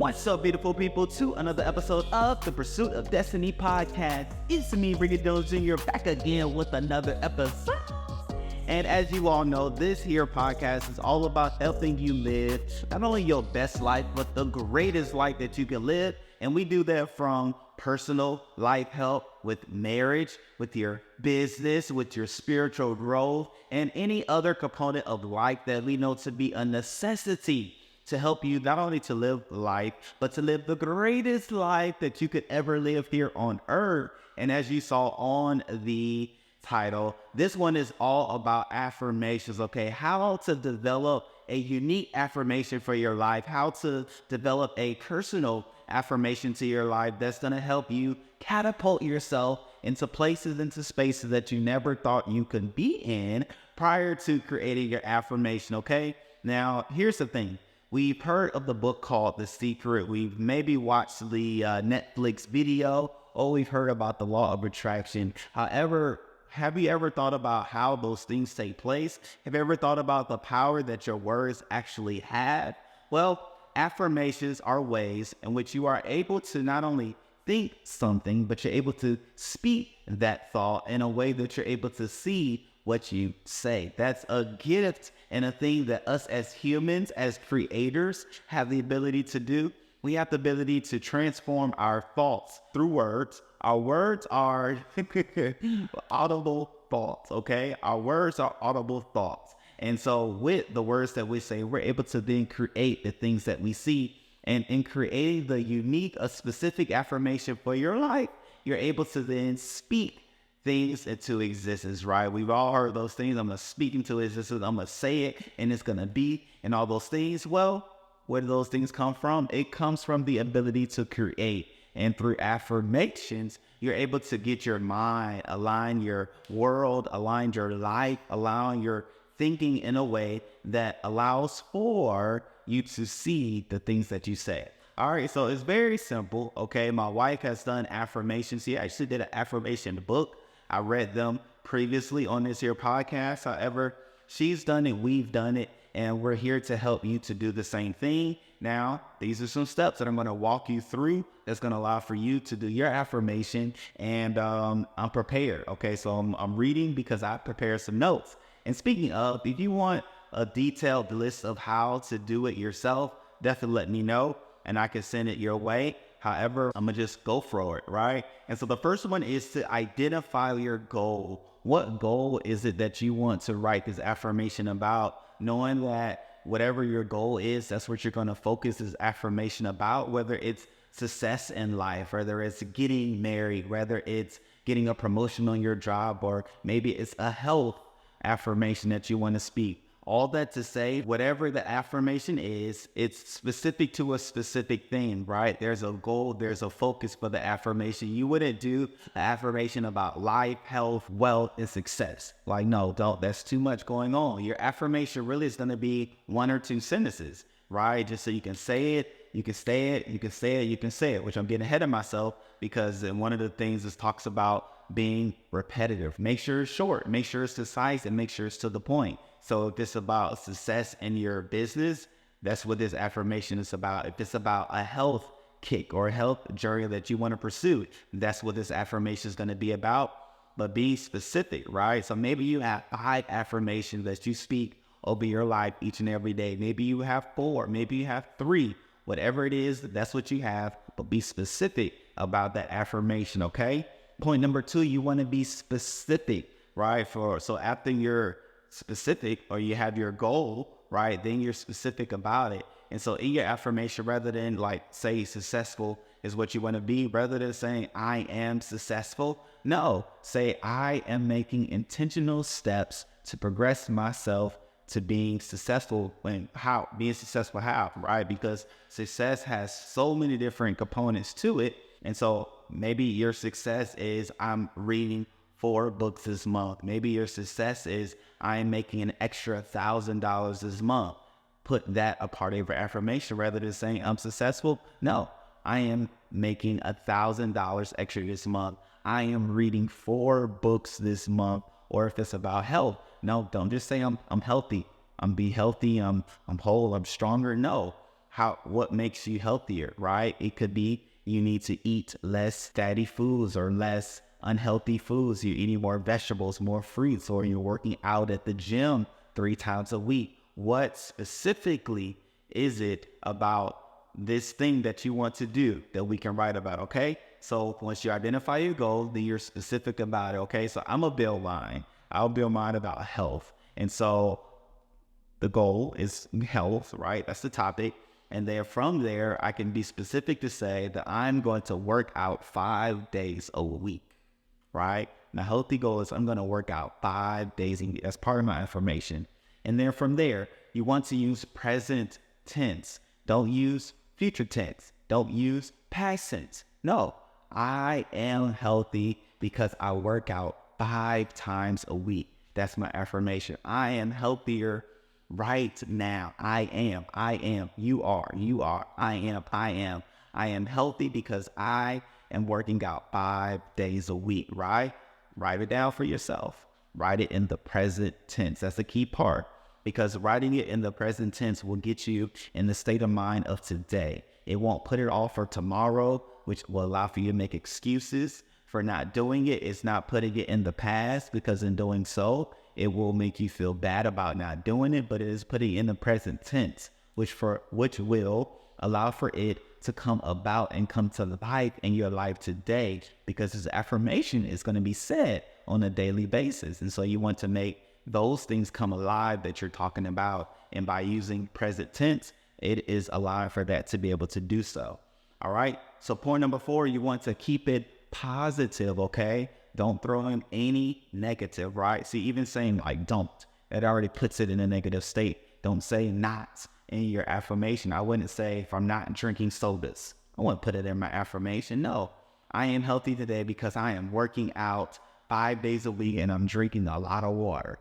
What's up, beautiful people, to another episode of the Pursuit of Destiny podcast. It's me, Ricky Dillon Jr., back again with another episode. And as you all know, this here podcast is all about helping you live not only your best life, but the greatest life that you can live. And we do that from personal life help with marriage, with your business, with your spiritual growth, and any other component of life that we know to be a necessity to help you not only to live life, but to live the greatest life that you could ever live here on earth. And as you saw on the title, this one is all about affirmations, okay? How to develop a unique affirmation for your life, how to develop a personal affirmation to your life that's going to help you catapult yourself into places, into spaces that you never thought you could be in prior to creating your affirmation, okay? Now, here's the thing. We've heard of the book called The Secret. We've maybe watched the Netflix video, or we've heard about the law of attraction. However, have you ever thought about how those things take place? Have you ever thought about the power that your words actually have? Well, affirmations are ways in which you are able to not only think something, but you're able to speak that thought in a way that you're able to see what you say. That's a gift and a thing that us as humans, as creators, have the ability to do. We have the ability to transform our thoughts through words. Our words are audible thoughts, okay? Our words are audible thoughts. And so with the words that we say, we're able to then create the things that we see. And in creating the unique, a specific affirmation for your life, you're able to then speak things into existence, right? We've all heard those things. I'm going to speak into existence. I'm going to say it and it's going to be, and all those things. Well, where do those things come from? It comes from the ability to create. And through affirmations, you're able to get your mind, align your world, align your life, allowing your thinking in a way that allows for you to see the things that you say. All right, so it's very simple, okay? My wife has done affirmations. She actually did an affirmation book. I read them previously on this here podcast. However, she's done it, we've done it, and we're here to help you to do the same thing. Now, these are some steps that I'm going to walk you through that's going to allow for you to do your affirmation, and I'm prepared, okay? So I'm reading because I prepared some notes. And speaking of, if you want a detailed list of how to do it yourself, definitely let me know, and I can send it your way. However, I'm going to just go for it, right? And so the first one is to identify your goal. What goal is it that you want to write this affirmation about? Knowing that whatever your goal is, that's what you're going to focus this affirmation about, whether it's success in life, whether it's getting married, whether it's getting a promotion on your job, or maybe it's a health affirmation that you want to speak. All that to say, whatever the affirmation is, it's specific to a specific thing, right? There's a goal, there's a focus for the affirmation. You wouldn't do an affirmation about life, health, wealth, and success. Like, no, don't. That's too much going on. Your affirmation really is going to be one or two sentences, right? Just so you can say it, you can say it, you can say it, you can say it, which I'm getting ahead of myself because one of the things is talks about being repetitive. Make sure it's short, make sure it's concise, and make sure it's to the point. So if it's about success in your business, that's what this affirmation is about. If it's about a health kick or a health journey that you want to pursue, that's what this affirmation is going to be about. But be specific, right? So maybe you have 5 affirmations that you speak over your life each and every day. Maybe you have 4, maybe you have 3. Whatever it is, that's what you have. But be specific about that affirmation, okay? Point number 2, you want to be specific, right? So after you're specific, or you have your goal, right, then you're specific about it. And so in your affirmation, rather than like say successful is what you want to be, rather than saying I am successful, no, say I am making intentional steps to progress myself to being successful. Being successful how, right? Because success has so many different components to it. And so maybe your success is I'm reading 4 books this month. Maybe your success is I am making an extra $1,000 this month. Put that a part of your affirmation rather than saying I'm successful. No, I am making $1,000 extra this month. I am reading 4 books this month. Or if it's about health, no, don't just say I'm healthy. I'm healthy. I'm whole. I'm stronger. No, what makes you healthier, right? It could be you need to eat less fatty foods or less unhealthy foods. You're eating more vegetables, more fruits, or you're working out at the gym 3 times a week. What specifically is it about this thing that you want to do that we can write about, okay? So once you identify your goal, then you're specific about it, okay? So I'm a build mine. I'll build mine about health. And so the goal is health, right? That's the topic. And then from there, I can be specific to say that I'm going to work out 5 days a week, right? My healthy goal is I'm going to work out 5 days a week. That's part of my affirmation. And then from there, you want to use present tense. Don't use future tense. Don't use past tense. No, I am healthy because I work out 5 times a week. That's my affirmation. I am healthier right now. I am. You are. I am. I am healthy because I am working out 5 days a week, right? Write it down for yourself. Write it in the present tense. That's the key part, because writing it in the present tense will get you in the state of mind of today. It won't put it off for tomorrow, which will allow for you to make excuses for not doing it. It's not putting it in the past, because in doing so, it will make you feel bad about not doing it, but it is putting it in the present tense, which will allow for it to come about and come to life in your life today, because this affirmation is going to be said on a daily basis. And so you want to make those things come alive that you're talking about. And by using present tense, it is allowing for that to be able to do so. All right. So point number 4, you want to keep it positive. Okay. Don't throw in any negative, right? See, even saying like don't, that already puts it in a negative state. Don't say not in your affirmation. I wouldn't say if I'm not drinking sodas, I wouldn't put it in my affirmation. No, I am healthy today because I am working out 5 days a week and I'm drinking a lot of water.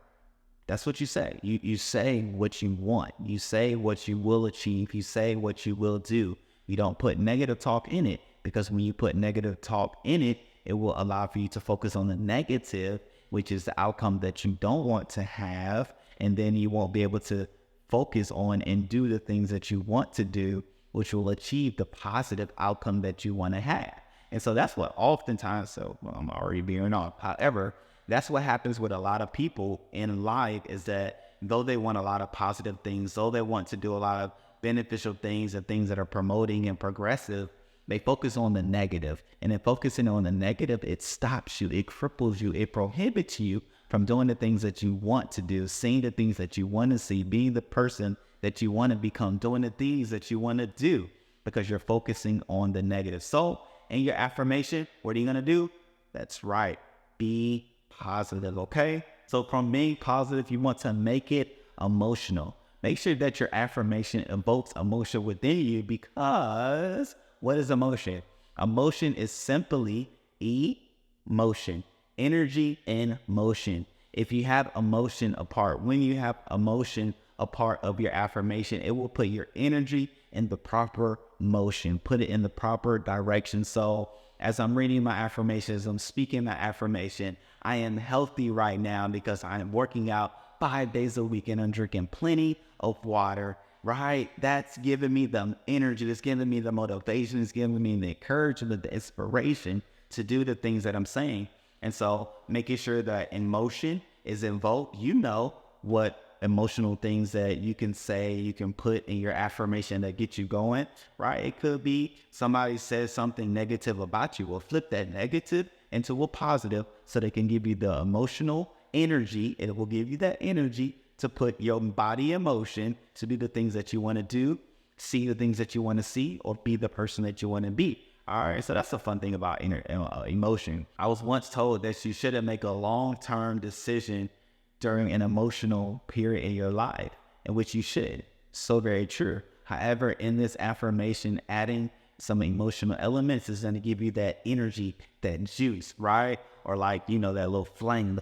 That's what you say. You say what you want. You say what you will achieve. You say what you will do. You don't put negative talk in it, because when you put negative talk in it, it will allow for you to focus on the negative, which is the outcome that you don't want to have. And then you won't be able to focus on and do the things that you want to do, which will achieve the positive outcome that you want to have. And so that's what oftentimes, I'm already veering off. However, that's what happens with a lot of people in life, is that though they want a lot of positive things, though they want to do a lot of beneficial things and things that are promoting and progressive, they focus on the negative. And in focusing on the negative, it stops you, it cripples you, it prohibits you from doing the things that you want to do, seeing the things that you want to see, being the person that you want to become, doing the things that you want to do, because you're focusing on the negative. So in your affirmation, what are you going to do? That's right. Be positive, okay? So from being positive, you want to make it emotional. Make sure that your affirmation evokes emotion within you, because what is emotion? Emotion is simply emotion, energy in motion. If you have emotion apart, when you have emotion a part of your affirmation, it will put your energy in the proper motion, put it in the proper direction. So as I'm reading my affirmations, I'm speaking my affirmation, I am healthy right now because I am working out 5 days a week and I'm drinking plenty of water, right? That's giving me the energy. It's giving me the motivation. It's giving me the encouragement, the inspiration to do the things that I'm saying. And so making sure that emotion is invoked, you know what emotional things that you can say, you can put in your affirmation that get you going, right? It could be somebody says something negative about you. Well, flip that negative into a positive so they can give you the emotional energy. It will give you that energy to put your body in motion to do the things that you want to do, see the things that you want to see, or be the person that you want to be. All right, so that's the fun thing about emotion. I was once told that you shouldn't make a long-term decision during an emotional period in your life, in which you should. So very true. However, in this affirmation, adding some emotional elements is going to give you that energy, that juice, right? Or like, that little flame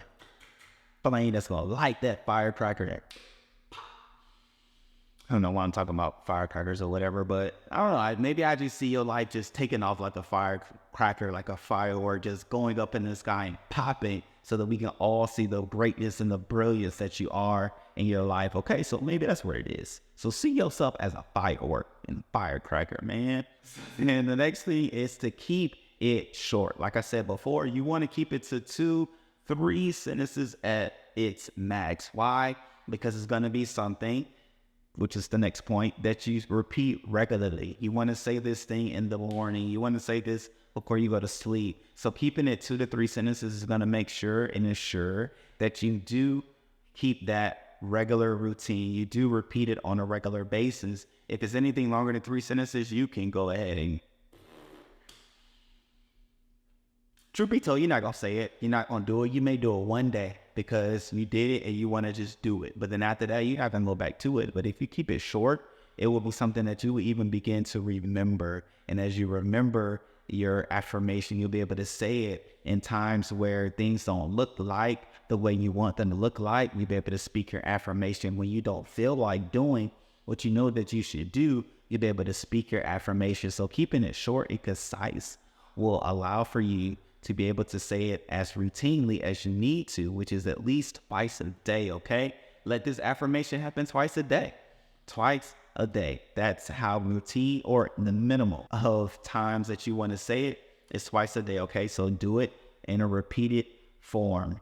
that's going to light that firecracker there. I don't know why I'm talking about firecrackers or whatever, but I don't know. Maybe I just see your life just taking off like a firecracker, like a firework, just going up in the sky and popping so that we can all see the greatness and the brilliance that you are in your life. Okay, so maybe that's what it is. So see yourself as a firework and firecracker, man. And the next thing is to keep it short. Like I said before, you want to keep it to 2-3 sentences at its max. Why? Because it's going to be something, which is the next point, that you repeat regularly. You want to say this thing in the morning. You want to say this before you go to sleep. So keeping it 2 to 3 sentences is going to make sure and ensure that you do keep that regular routine. You do repeat it on a regular basis. If it's anything longer than 3 sentences, you can go ahead and, truth be told, you're not going to say it. You're not going to do it. You may do it one day because you did it and you want to just do it. But then after that, you're not going to go back to it. But if you keep it short, it will be something that you will even begin to remember. And as you remember your affirmation, you'll be able to say it in times where things don't look like the way you want them to look like. You'll be able to speak your affirmation when you don't feel like doing what you know that you should do. You'll be able to speak your affirmation. So keeping it short and concise will allow for you to be able to say it as routinely as you need to, which is at least twice a day, okay? Let this affirmation happen twice a day. Twice a day. That's how routine, or the minimum of times that you want to say it is twice a day, okay? So do it in a repeated form.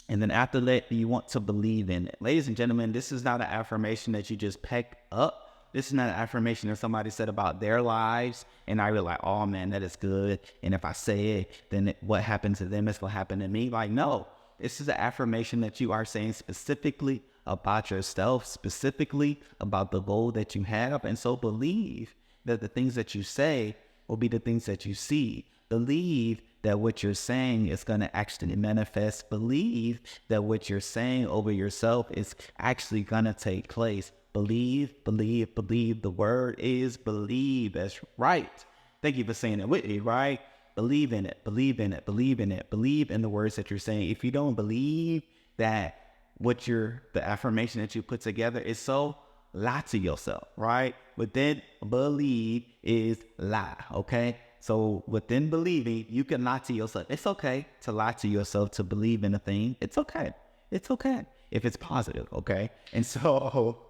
And then after that, you want to believe in it. Ladies and gentlemen, this is not an affirmation that you just pick up. This is not an affirmation that somebody said about their lives, and I was like, oh man, that is good. And if I say it, then what happened to them is what happened to me. Like, no, this is an affirmation that you are saying specifically about yourself, specifically about the goal that you have. And so believe that the things that you say will be the things that you see. Believe that what you're saying is going to actually manifest. Believe that what you're saying over yourself is actually going to take place. Believe, believe, believe. The word is believe. That's right. Thank you for saying it with me, right? Believe in it, believe in it, believe in it. Believe in the words that you're saying. If you don't believe that the affirmation that you put together is so, lie to yourself, right? Within believe is lie, okay? So within believing, you can lie to yourself. It's okay to lie to yourself, to believe in a thing. It's okay. It's okay if it's positive, okay? And so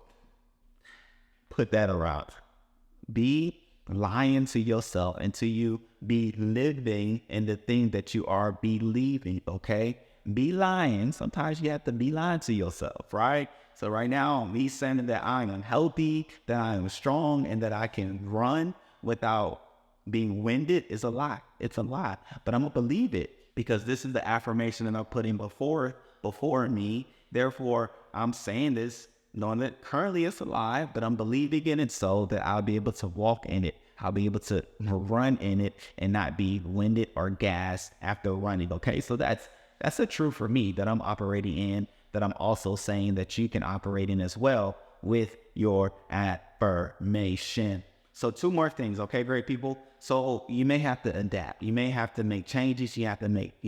put that around. Be lying to yourself until you be living in the thing that you are believing, okay? Be lying. Sometimes you have to be lying to yourself, right? So right now, me saying that I am healthy, that I am strong, and that I can run without being winded is a lie. It's a lie. But I'm going to believe it because this is the affirmation that I'm putting before me. Therefore, I'm saying this knowing that currently it's a lie, but I'm believing in it so that I'll be able to walk in it. I'll be able to run in it and not be winded or gassed after running. Okay, so that's a truth for me that I'm operating in, that I'm also saying that you can operate in as well with your affirmation. So 2 more things, okay, great people. So you may have to adapt. You may have to make changes. You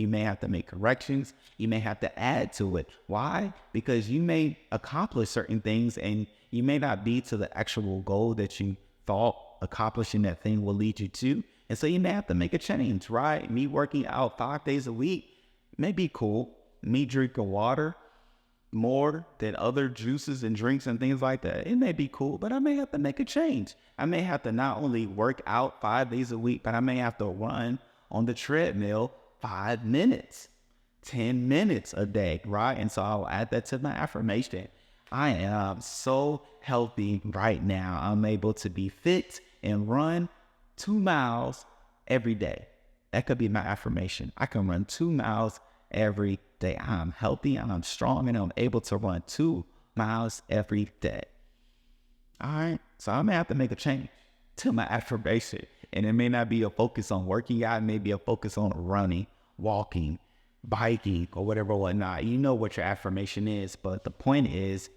may have to make corrections. You may have to add to it. Why? Because you may accomplish certain things and you may not be to the actual goal that you thought accomplishing that thing will lead you to. And so you may have to make a change, right? Me working out 5 days a week may be cool. Me drinking water more than other juices and drinks and things like that, it may be cool, but I may have to make a change. I may have to not only work out 5 days a week, but I may have to run on the treadmill 5 minutes, 10 minutes a day, right? And so I'll add that to my affirmation. I am so healthy right now. I'm able to be fit and run 2 miles every day. That could be my affirmation. I can run 2 miles every day. I'm healthy, I'm strong, and I'm able to run 2 miles every day. All right, so I may have to make a change to my affirmation. And it may not be a focus on working out, it may be a focus on running, walking, biking, or whatnot. You know what your affirmation is, but the point is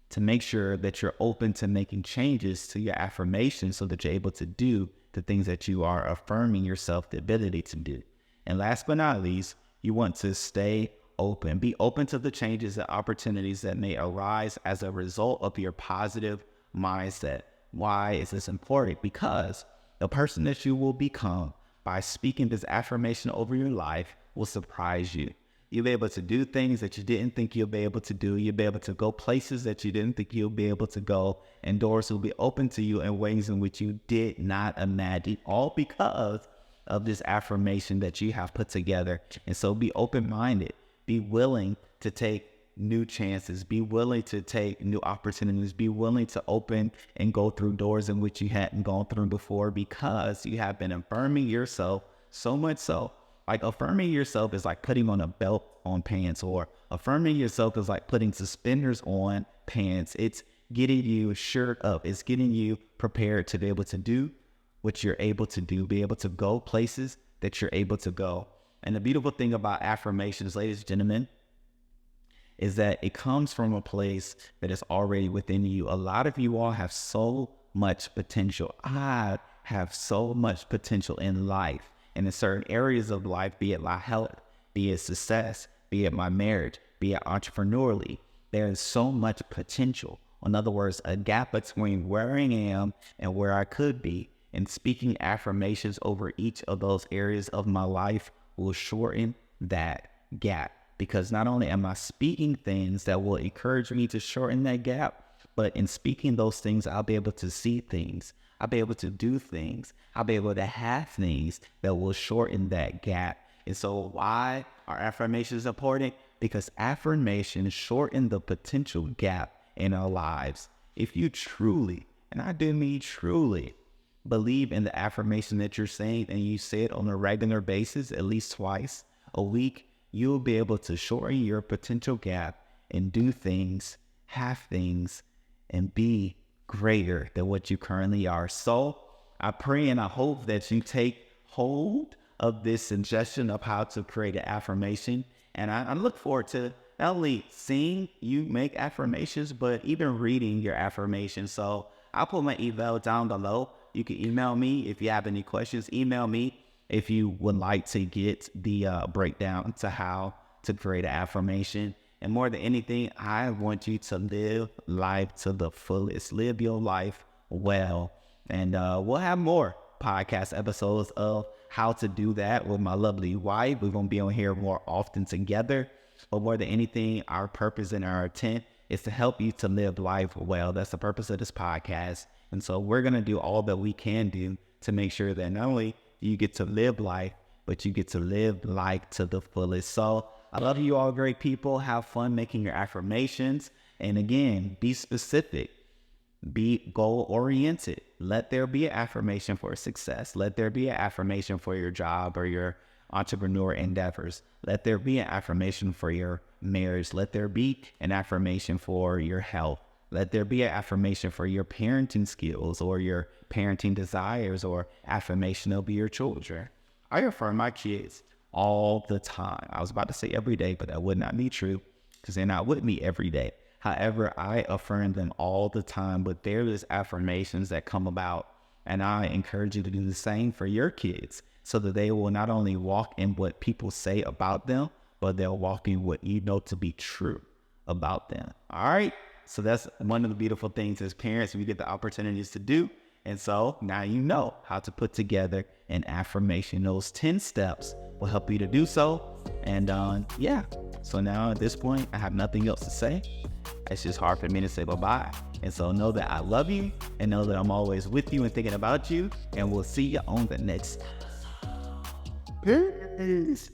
to make sure that you're open to making changes to your affirmation so that you're able to do the things that you are affirming yourself the ability to do. And last but not least, you want to stay open. Be open to the changes and opportunities that may arise as a result of your positive mindset. Why is this important? Because the person that you will become by speaking this affirmation over your life will surprise you. You'll be able to do things that you didn't think you'll be able to do. You'll be able to go places that you didn't think you'll be able to go. And doors will be open to you in ways in which you did not imagine, all because of this affirmation that you have put together. And so be open-minded. Be willing to take new chances. Be willing to take new opportunities. Be willing to open and go through doors in which you hadn't gone through before, because you have been affirming yourself so much so. Like, affirming yourself is like putting on a belt on pants, or affirming yourself is like putting suspenders on pants. It's getting you shirt up. It's getting you prepared to be able to do what you're able to do, be able to go places that you're able to go. And the beautiful thing about affirmations, ladies and gentlemen, is that it comes from a place that is already within you. A lot of you all have so much potential. I have so much potential in life. And in certain areas of life, be it my health, be it success, be it my marriage, be it entrepreneurially, there is so much potential. In other words, a gap between where I am and where I could be. And speaking affirmations over each of those areas of my life will shorten that gap. Because not only am I speaking things that will encourage me to shorten that gap, but in speaking those things, I'll be able to see things. I'll be able to do things. I'll be able to have things that will shorten that gap. And so why are affirmations important? Because affirmations shorten the potential gap in our lives. If you truly, and I do mean truly, believe in the affirmation that you're saying, and you say it on a regular basis, at least twice a week, you'll be able to shorten your potential gap and do things, have things, and be greater than what you currently are. So I pray and I hope that you take hold of this suggestion of how to create an affirmation. And I look forward to not only seeing you make affirmations, but even reading your affirmations. So I'll put my email down below. You can email me if you have any questions. Email me if you would like to get the breakdown to how to create an affirmation. And more than anything, I want you to live life to the fullest. Live your life well. And we'll have more podcast episodes of how to do that with my lovely wife. We're going to be on here more often together. But more than anything, our purpose and our intent is to help you to live life well. That's the purpose of this podcast. And so we're going to do all that we can do to make sure that not only you get to live life, but you get to live life to the fullest. So I love you all, great people. Have fun making your affirmations. And again, be specific. Be goal-oriented. Let there be an affirmation for success. Let there be an affirmation for your job or your entrepreneur endeavors. Let there be an affirmation for your marriage. Let there be an affirmation for your health. Let there be an affirmation for your parenting skills or your parenting desires, or affirmation of your children. I affirm my kids all the time. I was about to say every day, but that would not be true because they're not with me every day. However, I affirm them all the time, but there is affirmations that come about, and I encourage you to do the same for your kids so that they will not only walk in what people say about them, but they'll walk in what you know to be true about them. All right? So that's one of the beautiful things as parents we get the opportunities to do. And so now you know how to put together an affirmation. Those 10 steps will help you to do so. And yeah, so now at this point, I have nothing else to say. It's just hard for me to say bye-bye. And so know that I love you and know that I'm always with you and thinking about you. And we'll see you on the next. Peace.